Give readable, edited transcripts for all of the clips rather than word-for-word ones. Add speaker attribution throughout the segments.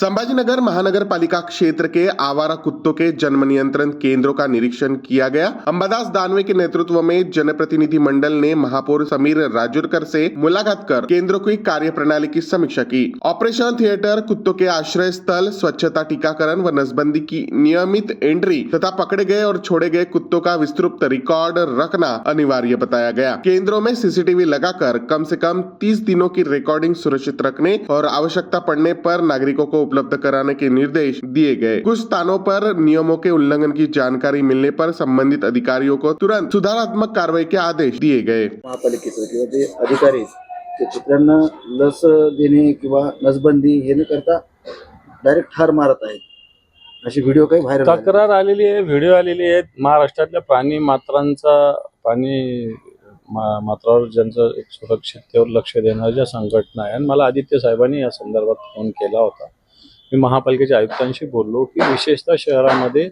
Speaker 1: संभाजीनगर महानगर पालिका क्षेत्र के आवारा कुत्तों के जन्म नियंत्रण केंद्रों का निरीक्षण किया गया। अंबादास दानवे के नेतृत्व में जनप्रतिनिधि मंडल ने महापौर समीर राजूरकर से मुलाकात कर केंद्रों की कार्य प्रणाली की समीक्षा की। ऑपरेशन थिएटर, कुत्तों के आश्रय स्थल, स्वच्छता, टीकाकरण व नसबंदी की नियमित एंट्री तथा पकड़े गए और छोड़े गए कुत्तों का विस्तृत रिकॉर्ड रखना अनिवार्य बताया गया। केंद्रों में सीसीटीवी लगाकर कम से कम 30 दिनों की रिकॉर्डिंग सुरक्षित रखने और आवश्यकता पड़ने पर नागरिकों को उपलब्ध कराने के निर्देश दिए गए। कुछ स्थानों पर नियमों के उल्लंघन की जानकारी मिलने पर संबंधित अधिकारियों को तुरंत सुधारात्मक कार्रवाई के आदेश दिए गए।
Speaker 2: महापालिकेचे किंवा ते अधिकारी ते कुत्र्यांना लस देणे किंवा नसबंदी हे न करता डायरेक्ट ठार मारत आहेत, अशी व्हिडिओ काही व्हायरल
Speaker 3: तक्रार आलेली आहे, व्हिडिओ आलेली आहेत। महाराष्ट्रातल्या प्राणी मात्रावर ज्यांचं एक सुरक्षिततेवर लक्ष देणाऱ्या ज्या संघटना आहे, आणि मला आदित्य साहेबांनी या संदर्भात फोन केला होता। मी महापालिकेच्या आयुक्तांशी बोललो की विशेषतः शहरामध्ये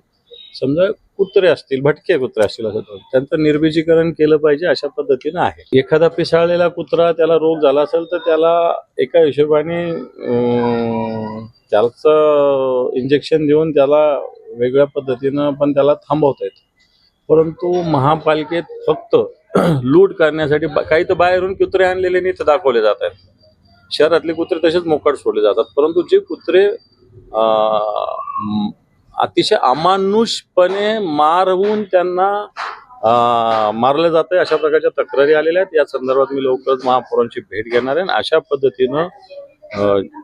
Speaker 3: समजा कुत्रे असतील, भटके कुत्रे असतील, असं त्यांचं निर्बीजीकरण केलं पाहिजे अशा पद्धतीनं आहे। एखादा पिसाळलेला कुत्रा, त्याला रोग झाला असेल तर त्याला एका हिशोबाने त्याचं इंजेक्शन देऊन त्याला वेगळ्या पद्धतीनं पण त्याला थांबवता येतं। परंतु महापालिकेत फक्त लूट करण्यासाठी काही तर बाहेरून कुत्रे आणलेले नाही तर दाखवले जात आहेत। शहरातले कुत्रे तसेच मोकाट सोडले जातात, परंतु जे कुत्रे अतिशय अमानुषपणे मारवून त्यांना मारले जाते, अशा प्रकारच्या तक्रारी आलेल्या आहेत। या संदर्भात मी लवकरच महापौरांची भेट घेणार आहे। अशा पद्धतीनं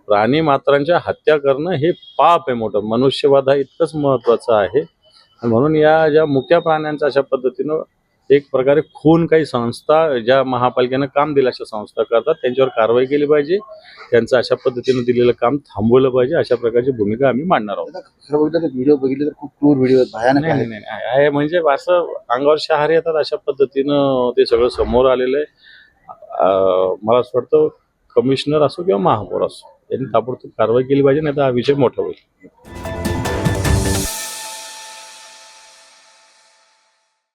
Speaker 3: प्राणी मात्रांच्या हत्या करणं हे पाप आहे मोठं। मनुष्यवध हा इतकंच महत्वाचं आहे, म्हणून या ज्या मुक्या प्राण्यांचा अशा पद्धतीनं एक प्रकारे खून काही संस्था ज्या महापालिकेनं काम दिलं अशा संस्था करतात, त्यांच्यावर कारवाई केली पाहिजे। त्यांचं अशा पद्धतीनं दिलेलं काम थांबवलं पाहिजे, अशा प्रकारची भूमिका आम्ही मांडणार आहोत।
Speaker 2: खरं बघितलं तर व्हिडिओ बघितले तर खूप क्रूर व्हिडिओ आहेत, भयानक आहे।
Speaker 3: नाही, म्हणजे असं अंगावर शहारे येतात अशा पद्धतीनं ते सगळं समोर आलेलं आहे। मला असं वाटतं कमिशनर असो किंवा महापौर असो यांनी ताबडतोब कारवाई केली पाहिजे, नाही तर हा विषय मोठा होईल।